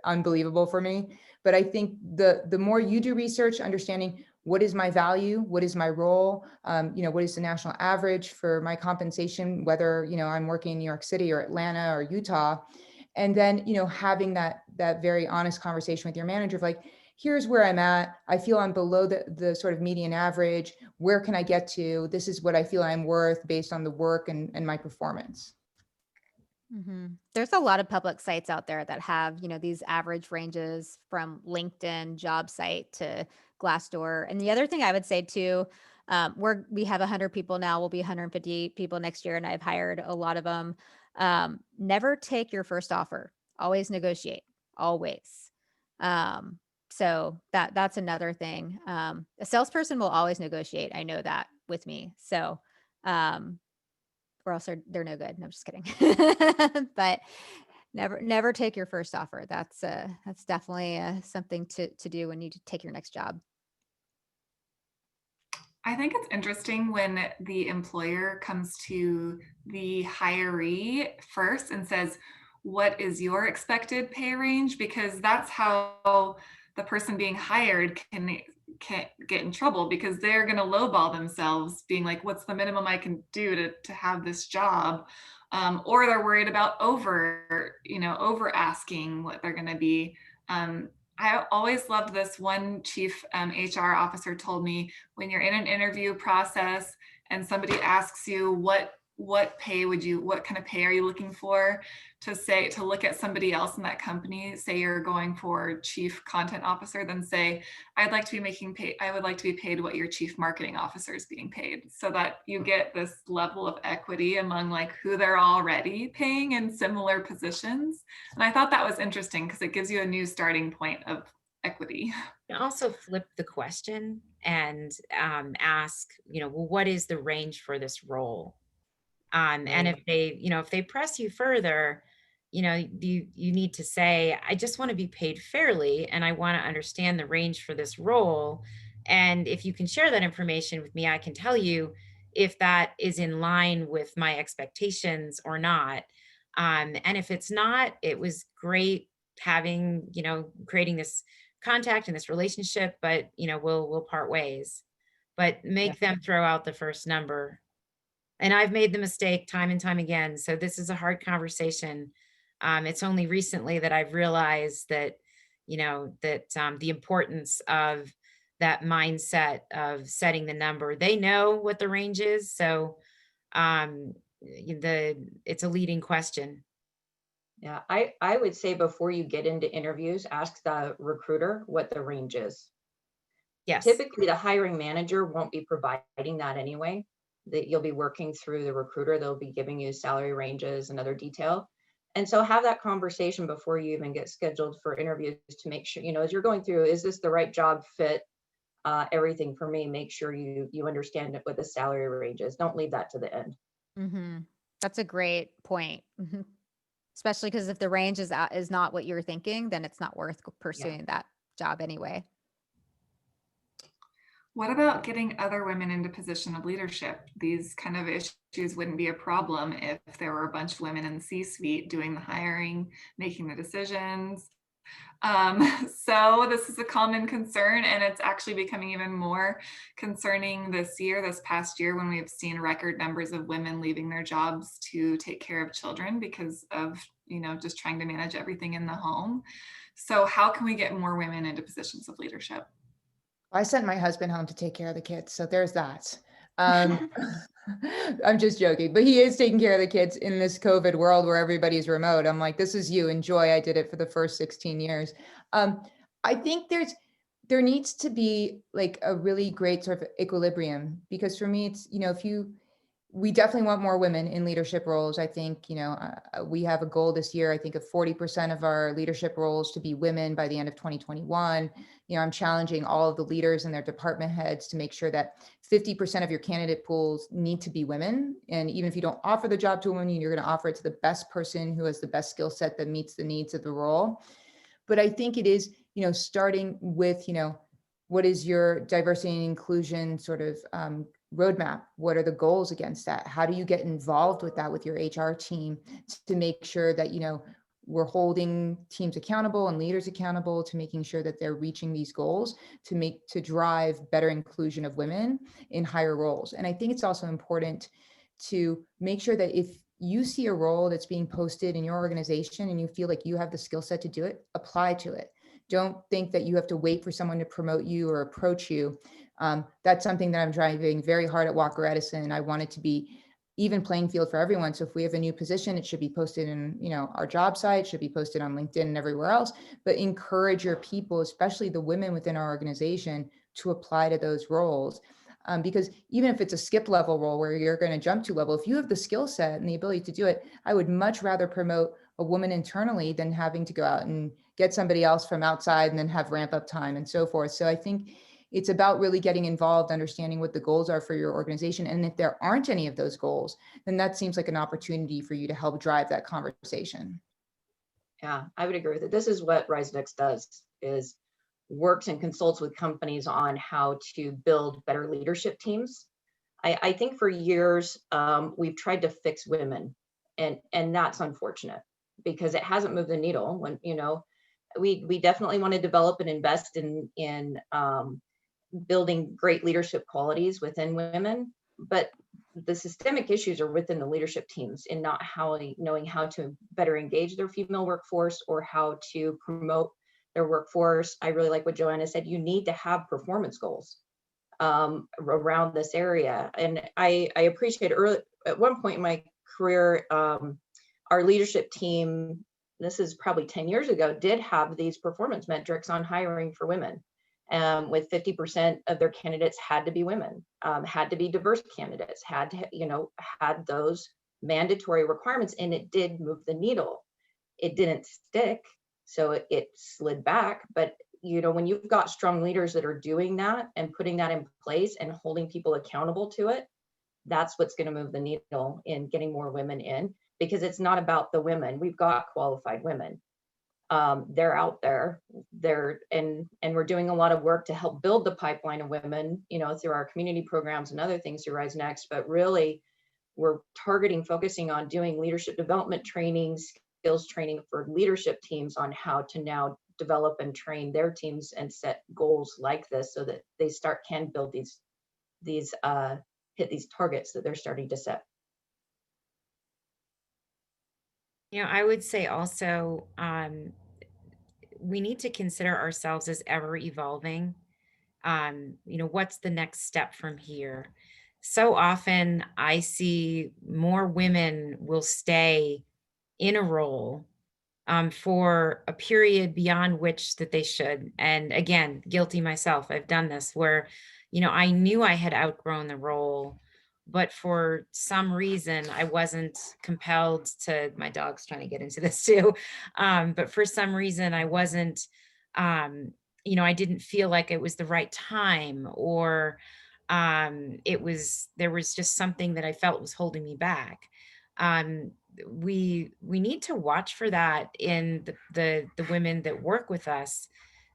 unbelievable for me. But I think the more you do research, understanding what is my value, what is my role, what is the national average for my compensation, whether I'm working in New York City or Atlanta or Utah, and then having that very honest conversation with your manager of like, here's where I'm at. I feel I'm below the sort of median average. Where can I get to? This is what I feel I'm worth based on the work and my performance. There's a lot of public sites out there that have, these average ranges from LinkedIn job site to Glassdoor. And the other thing I would say too, we have 100 people now, we'll be 150 people next year, and I've hired a lot of them. Never take your first offer. Always negotiate. Always. So that's another thing. A salesperson will always negotiate. I know that with me. So, or else they're no good. No, I'm just kidding. But never take your first offer. That's definitely something to do when you take your next job. I think it's interesting when the employer comes to the hiree first and says, what is your expected pay range? Because that's how the person being hired can get in trouble, because they're going to lowball themselves, being like, what's the minimum I can do to have this job? Or they're worried about over asking what they're going to be. I always loved this. One chief HR officer told me, when you're in an interview process and somebody asks you what kind of pay are you looking for, to look at somebody else in that company, say you're going for chief content officer, then say, I would like to be paid what your chief marketing officer is being paid, so that you get this level of equity among like who they're already paying in similar positions. And I thought that was interesting because it gives you a new starting point of equity. You can also flip the question and ask, well, what is the range for this role? And if they press you further, you need to say, I just want to be paid fairly, and I want to understand the range for this role. And if you can share that information with me, I can tell you if that is in line with my expectations or not. And if it's not, it was great having, creating this contact and this relationship, but we'll part ways. But make them throw out the first number. And I've made the mistake time and time again. So this is a hard conversation. It's only recently that I've realized that, the importance of that mindset of setting the number. They know what the range is. So it's a leading question. Yeah, I would say before you get into interviews, ask the recruiter what the range is. Yes. Typically, the hiring manager won't be providing that anyway. That you'll be working through the recruiter. They'll be giving you salary ranges and other detail. And so have that conversation before you even get scheduled for interviews to make sure, as you're going through, is this the right job fit? Everything for me, make sure you understand what the salary range is. Don't leave that to the end. That's a great point. Especially because if the range is not what you're thinking, then it's not worth pursuing that job anyway. What about getting other women into position of leadership? These kind of issues wouldn't be a problem if there were a bunch of women in the C-suite doing the hiring, making the decisions. So this is a common concern, and it's actually becoming even more concerning this past year, when we've seen record numbers of women leaving their jobs to take care of children because of, just trying to manage everything in the home. So how can we get more women into positions of leadership? I sent my husband home to take care of the kids, so there's that. Um, I'm just joking, but he is taking care of the kids in this COVID world where everybody's remote. I'm like, this is you, enjoy. I did it for the first 16 years. I think there needs to be like a really great sort of equilibrium, because for me, it's, we definitely want more women in leadership roles. I think, we have a goal this year, I think, of 40% of our leadership roles to be women by the end of 2021. I'm challenging all of the leaders and their department heads to make sure that 50% of your candidate pools need to be women. And even if you don't offer the job to a woman, you're going to offer it to the best person who has the best skill set that meets the needs of the role. But I think it is, starting with, what is your diversity and inclusion sort of roadmap? What are the goals against that? How do you get involved with that with your HR team to make sure that, we're holding teams accountable and leaders accountable to making sure that they're reaching these goals to drive better inclusion of women in higher roles. And I think it's also important to make sure that if you see a role that's being posted in your organization and you feel like you have the skill set to do it, apply to it. Don't think that you have to wait for someone to promote you or approach you. That's something that I'm driving very hard at Walker Edison. I want it to be even playing field for everyone. So if we have a new position, it should be posted in, our job site, should be posted on LinkedIn and everywhere else, but encourage your people, especially the women within our organization, to apply to those roles. Because even if it's a skip level role where you're going to jump to level, if you have the skill set and the ability to do it, I would much rather promote a woman internally than having to go out and get somebody else from outside and then have ramp up time and so forth. So I think it's about really getting involved, understanding what the goals are for your organization. And if there aren't any of those goals, then that seems like an opportunity for you to help drive that conversation. Yeah, I would agree with it. This is what Rise Next does, is works and consults with companies on how to build better leadership teams. I think for years, we've tried to fix women, and that's unfortunate because it hasn't moved the needle. When, we definitely want to develop and invest in building great leadership qualities within women, but the systemic issues are within the leadership teams in not knowing how to better engage their female workforce or how to promote their workforce. I really like what Joanna said. You need to have performance goals around this area. And I appreciate early, at one point in my career, our leadership team, this is probably 10 years ago, did have these performance metrics on hiring for women. With 50% of their candidates had to be women, had to be diverse candidates, had to, had those mandatory requirements, and it did move the needle. It didn't stick, so it slid back. But, when you've got strong leaders that are doing that and putting that in place and holding people accountable to it, that's what's going to move the needle in getting more women in, because it's not about the women. We've got qualified women. They're out there, and we're doing a lot of work to help build the pipeline of women, through our community programs and other things through Rise Next. But really, we're focusing on doing leadership development trainings, skills training for leadership teams on how to now develop and train their teams and set goals like this so that they can build hit these targets that they're starting to set. I would say also, we need to consider ourselves as ever evolving. What's the next step from here? So often I see more women will stay in a role for a period beyond which that they should. And again, guilty myself. I've done this where, I knew I had outgrown the role, but for some reason I wasn't compelled to. My dog's trying to get into this too. But for some reason I wasn't, I didn't feel like it was the right time, or there was just something that I felt was holding me back. We need to watch for that in the women that work with us,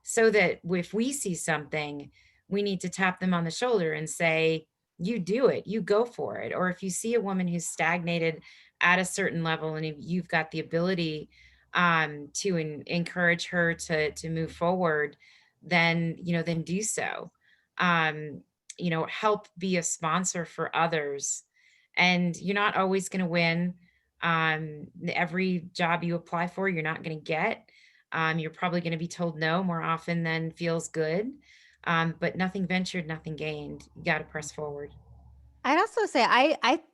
so that if we see something, we need to tap them on the shoulder and say, you do it, you go for it. Or if you see a woman who's stagnated at a certain level and if you've got the ability to encourage her to move forward, then, then do so. Help be a sponsor for others. And you're not always going to win. Every job you apply for, you're not going to get. You're probably going to be told no more often than feels good. But nothing ventured, nothing gained. You got to press forward. I'd also say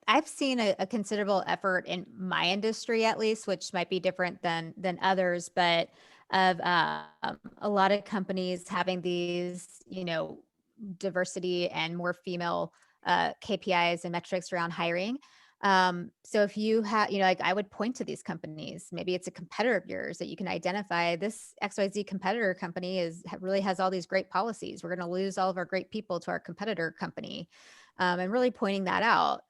I've seen a considerable effort in my industry, at least, which might be different than others, but of a lot of companies having these, diversity and more female KPIs and metrics around hiring. So if you have, like I would point to these companies, maybe it's a competitor of yours that you can identify. This XYZ competitor company really has all these great policies. We're going to lose all of our great people to our competitor company. And really pointing that out.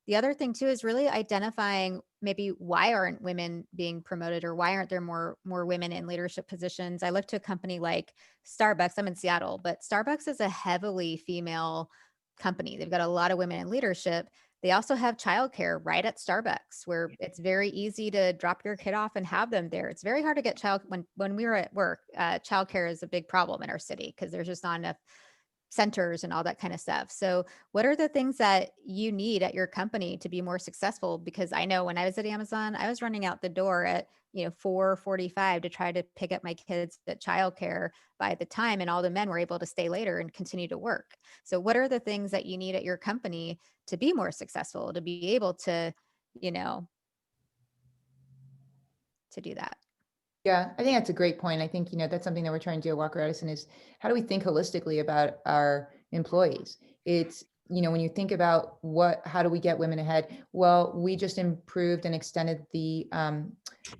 The other thing too is really identifying maybe why aren't women being promoted, or why aren't there more women in leadership positions. I look to a company like Starbucks. I'm in Seattle, but Starbucks is a heavily female company. They've got a lot of women in leadership. They also have childcare right at Starbucks, where it's very easy to drop your kid off and have them there. It's very hard to get when we were at work. Childcare is a big problem in our city because there's just not enough centers and all that kind of stuff. So what are the things that you need at your company to be more successful? Because I know when I was at Amazon, I was running out the door at 4:45 to try to pick up my kids at childcare by the time, and all the men were able to stay later and continue to work. So what are the things that you need at your company to be more successful, to be able to to do that? Yeah, I think that's a great point. I think, that's something that we're trying to do at Walker Edison is how do we think holistically about our employees? It's, when you think about how do we get women ahead? Well, we just improved and extended the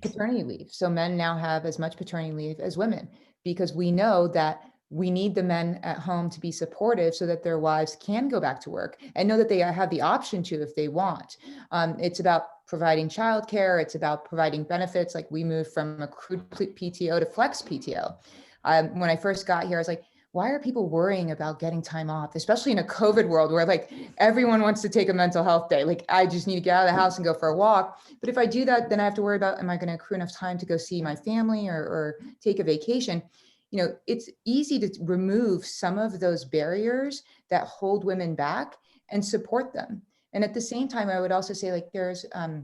paternity leave. So men now have as much paternity leave as women, because we know that we need the men at home to be supportive so that their wives can go back to work and know that they have the option to if they want. It's about providing childcare. It's about providing benefits. Like we moved from accrued PTO to flex PTO. When I first got here, I was like, why are people worrying about getting time off, especially in a COVID world where like everyone wants to take a mental health day? Like I just need to get out of the house and go for a walk. But if I do that, then I have to worry about, am I going to accrue enough time to go see my family or take a vacation? It's easy to remove some of those barriers that hold women back and support them. And at the same time, I would also say, like, there's a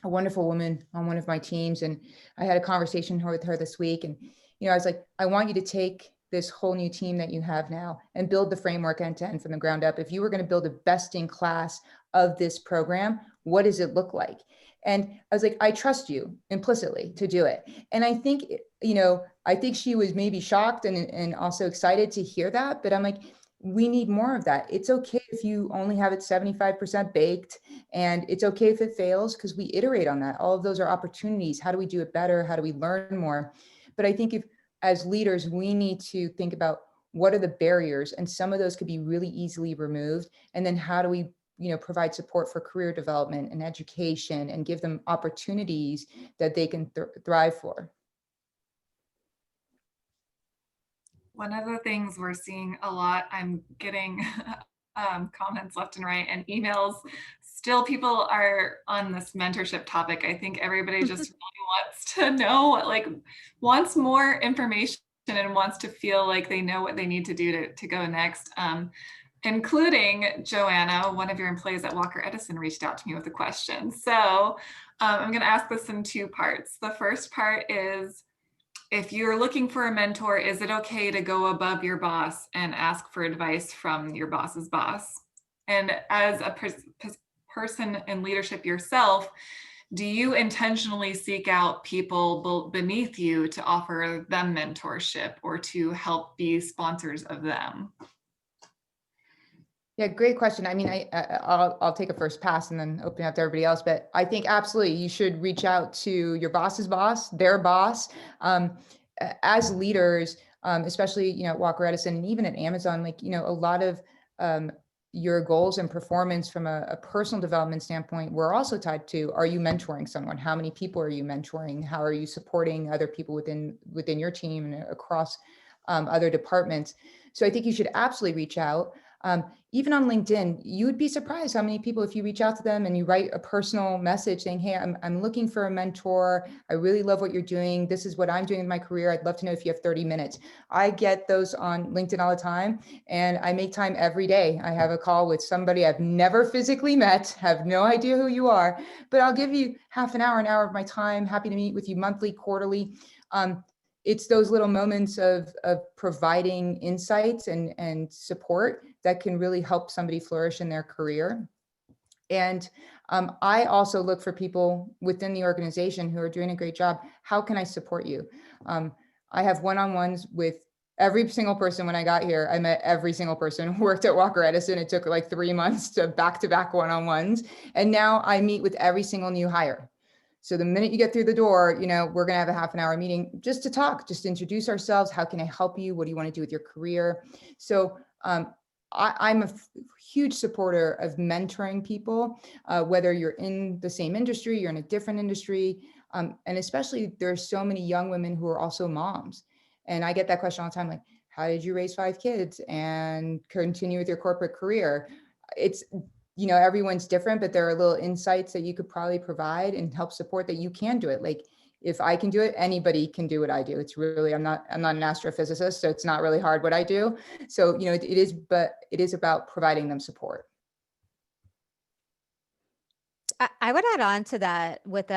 wonderful woman on one of my teams, and I had a conversation with her this week. And, I was like, I want you to take this whole new team that you have now and build the framework end to end from the ground up. If you were going to build a best in class of this program, what does it look like? And I was like, I trust you implicitly to do it. And I think, I think she was maybe shocked and also excited to hear that. But I'm like, we need more of that. It's okay if you only have it 75% baked, and it's okay if it fails, because we iterate on that. All of those are opportunities. How do we do it better? How do we learn more? But I think as leaders, we need to think about what are the barriers, and some of those could be really easily removed. And then how do we provide support for career development and education and give them opportunities that they can thrive for. One of the things we're seeing a lot, I'm getting comments left and right and emails. Still, people are on this mentorship topic. I think everybody just really wants to know, wants more information and wants to feel like they know what they need to do to go next. Including Joanna, one of your employees at Walker Edison, reached out to me with a question. So I'm going to ask this in two parts. The first part is, if you're looking for a mentor, is it okay to go above your boss and ask for advice from your boss's boss? And as a person in leadership yourself, do you intentionally seek out people beneath you to offer them mentorship or to help be sponsors of them? Yeah, great question. I mean, I'll take a first pass and then open it up to everybody else. But I think absolutely you should reach out to your boss's boss, their boss. As leaders, especially at Walker Edison and even at Amazon, a lot of your goals and performance from a personal development standpoint, we're also tied to, are you mentoring someone? How many people are you mentoring? How are you supporting other people within your team and across other departments? So I think you should absolutely reach out. Even on LinkedIn, you would be surprised how many people, if you reach out to them and you write a personal message saying, hey, I'm looking for a mentor. I really love what you're doing. This is what I'm doing in my career. I'd love to know if you have 30 minutes. I get those on LinkedIn all the time, and I make time every day. I have a call with somebody I've never physically met, have no idea who you are, but I'll give you half an hour of my time. Happy to meet with you monthly, quarterly. It's those little moments of providing insights and support that can really help somebody flourish in their career. And I also look for people within the organization who are doing a great job. How can I support you? I have one-on-ones with every single person. When I got here, I met every single person who worked at Walker Edison. It took like 3 months to back-to-back one-on-ones. And now I meet with every single new hire. So the minute you get through the door, we're going to have a half an hour meeting just to talk, just to introduce ourselves. How can I help you? What do you want to do with your career? So I'm a huge supporter of mentoring people, whether you're in the same industry, you're in a different industry. And especially there's so many young women who are also moms. And I get that question all the time, like, how did you raise 5 kids and continue with your corporate career? It's, everyone's different, but there are little insights that you could probably provide and help support that you can do it. Like, if I can do it, anybody can do what I do. It's really, I'm not an astrophysicist, so it's not really hard what I do. So, it is, but it is about providing them support. I would add on to that with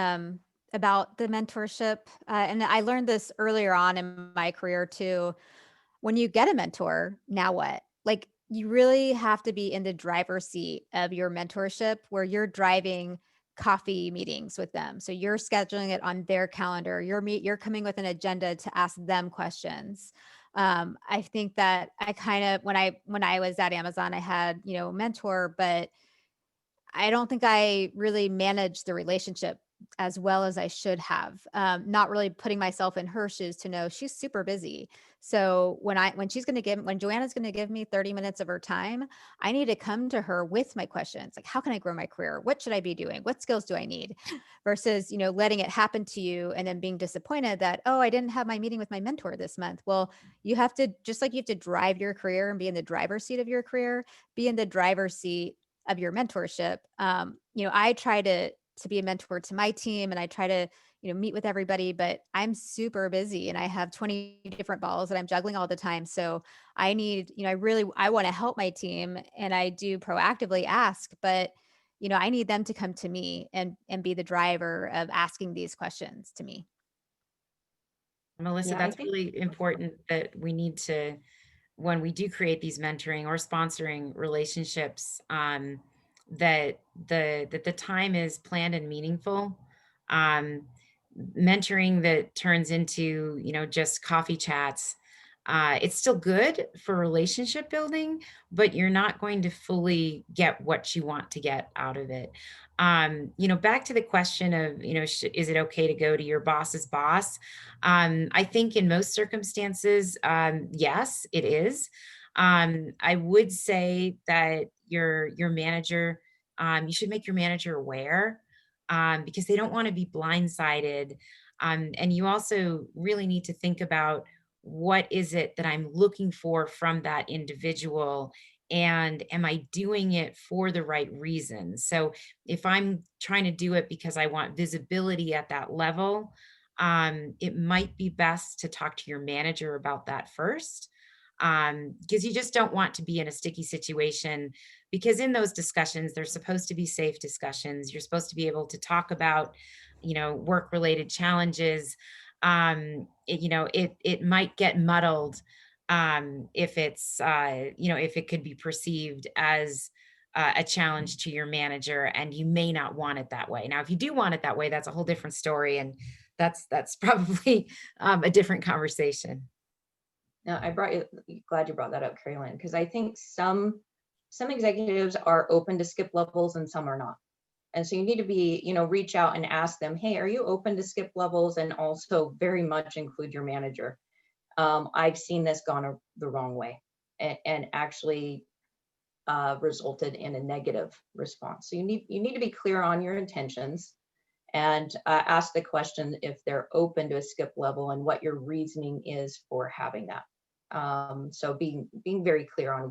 about the mentorship. And I learned this earlier on in my career too. When you get a mentor, now what? Like, you really have to be in the driver's seat of your mentorship, where you're driving coffee meetings with them. So you're scheduling it on their calendar. You're coming with an agenda to ask them questions. I think that I kind of, when I was at Amazon, I had, a mentor, but I don't think I really managed the relationship as well as I should have. Not really putting myself in her shoes to know she's super busy. So when Joanna's going to give me 30 minutes of her time, I need to come to her with my questions. Like, how can I grow my career? What should I be doing? What skills do I need? Versus, letting it happen to you and then being disappointed that, oh, I didn't have my meeting with my mentor this month. Well, you have to, just like you have to drive your career and be in the driver's seat of your career, be in the driver's seat of your mentorship. I try to be a mentor to my team, and I try to, meet with everybody, but I'm super busy and I have 20 different balls that I'm juggling all the time. So I need, I want to help my team, and I do proactively ask, but, I need them to come to me and be the driver of asking these questions to me. Melissa, Yeah, I that's think really important, that we need to, when we do create these mentoring or sponsoring relationships, that the time is planned and meaningful. Mentoring that turns into, just coffee chats, it's still good for relationship building, but you're not going to fully get what you want to get out of it. Back to the question of, is it okay to go to your boss's boss? I think in most circumstances, yes, it is. I would say that your manager, you should make your manager aware, because they don't want to be blindsided. And you also really need to think about, what is it that I'm looking for from that individual? And am I doing it for the right reasons? So if I'm trying to do it because I want visibility at that level, it might be best to talk to your manager about that first, because you just don't want to be in a sticky situation, because in those discussions, they're supposed to be safe discussions. You're supposed to be able to talk about, work related challenges. It might get muddled, if it's, if it could be perceived as a challenge to your manager, and you may not want it that way. Now, if you do want it that way, that's a whole different story, and that's probably a different conversation. Now, glad you brought that up, Carolyn, because I think some executives are open to skip levels and some are not. And so you need to be, reach out and ask them, hey, are you open to skip levels? And also very much include your manager. I've seen this gone the wrong way and actually resulted in a negative response. So you need to be clear on your intentions, and ask the question if they're open to a skip level and what your reasoning is for having that. So being very clear on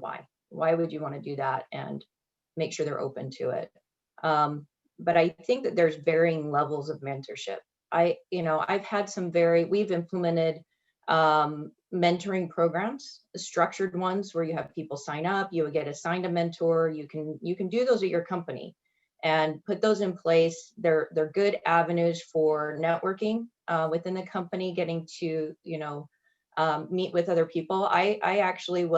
Why would you want to do that? And make sure they're open to it. But I think that there's varying levels of mentorship. I've had we've implemented mentoring programs, structured ones where you have people sign up, you would get assigned a mentor. You can do those at your company and put those in place. They're good avenues for networking within the company, getting to, meet with other people. I actually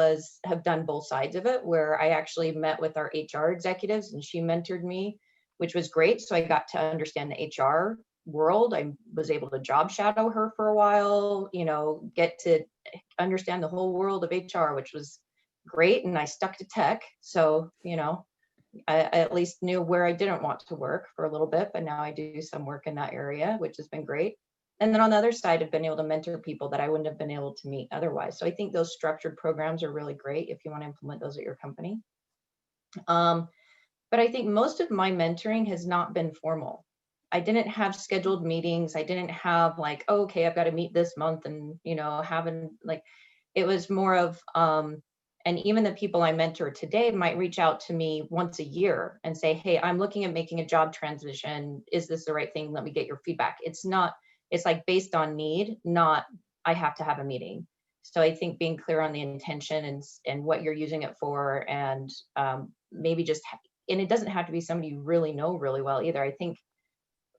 have done both sides of it, where I actually met with our HR executives and she mentored me, which was great. So I got to understand the HR world. I was able to job shadow her for a while, get to understand the whole world of HR, which was great. And I stuck to tech. So, I at least knew where I didn't want to work for a little bit, but now I do some work in that area, which has been great. And then on the other side, I've been able to mentor people that I wouldn't have been able to meet otherwise. So I think those structured programs are really great if you want to implement those at your company. But I think most of my mentoring has not been formal. I didn't have scheduled meetings. I didn't have like, oh, okay, I've got to meet this month and, it was more of, and even the people I mentor today might reach out to me once a year and say, hey, I'm looking at making a job transition. Is this the right thing? Let me get your feedback. It's like based on need, not I have to have a meeting. So I think being clear on the intention and what you're using it for, and maybe and it doesn't have to be somebody you really know really well either. I think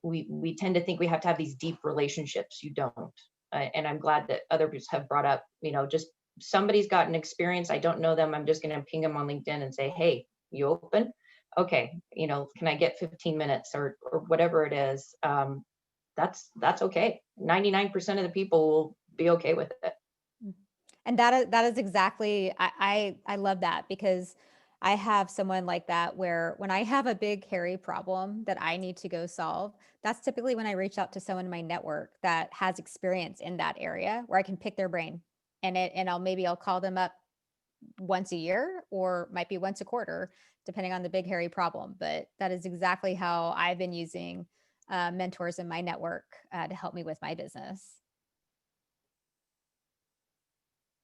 we tend to think we have to have these deep relationships. You don't. And I'm glad that others have brought up, just somebody's got an experience. I don't know them. I'm just going to ping them on LinkedIn and say, hey, you open? Okay. Can I get 15 minutes or whatever it is? That's okay. 99% of the people will be okay with it. And that is exactly, I love that, because I have someone like that where when I have a big, hairy problem that I need to go solve, that's typically when I reach out to someone in my network that has experience in that area where I can pick their brain, and I'll call them up once a year, or might be once a quarter, depending on the big, hairy problem. But that is exactly how I've been using mentors in my network to help me with my business.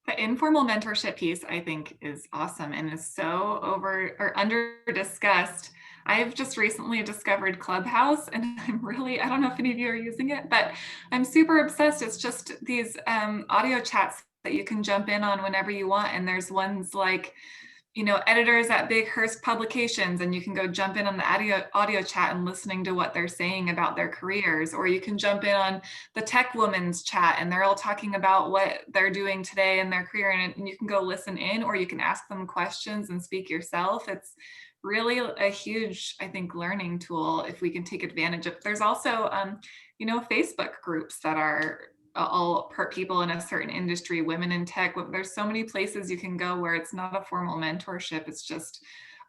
The informal mentorship piece, I think, is awesome and is so under discussed. I've just recently discovered Clubhouse, and I don't know if any of you are using it, but I'm super obsessed. It's just these audio chats that you can jump in on whenever you want. And there's ones like, editors at Big Hearst Publications, and you can go jump in on the audio chat and listening to what they're saying about their careers. Or you can jump in on the Tech Women's chat, and they're all talking about what they're doing today in their career, and you can go listen in, or you can ask them questions and speak yourself. It's really a huge, I think, learning tool if we can take advantage of. There's also, Facebook groups that are all people in a certain industry, women in tech. There's so many places you can go where it's not a formal mentorship. It's just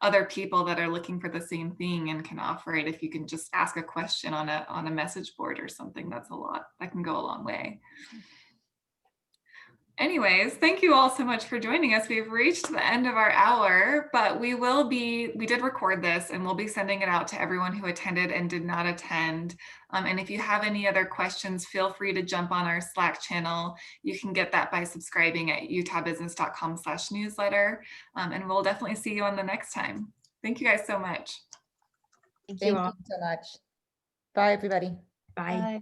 other people that are looking for the same thing and can offer it. If you can just ask a question on a message board or something, that can go a long way. Anyways, thank you all so much for joining us. We've reached the end of our hour, but we did record this, and we'll be sending it out to everyone who attended and did not attend. And if you have any other questions, feel free to jump on our Slack channel. You can get that by subscribing at utahbusiness.com/newsletter. And we'll definitely see you on the next time. Thank you guys so much. Thank Thank you all. you so much. Bye, everybody. Bye. Bye.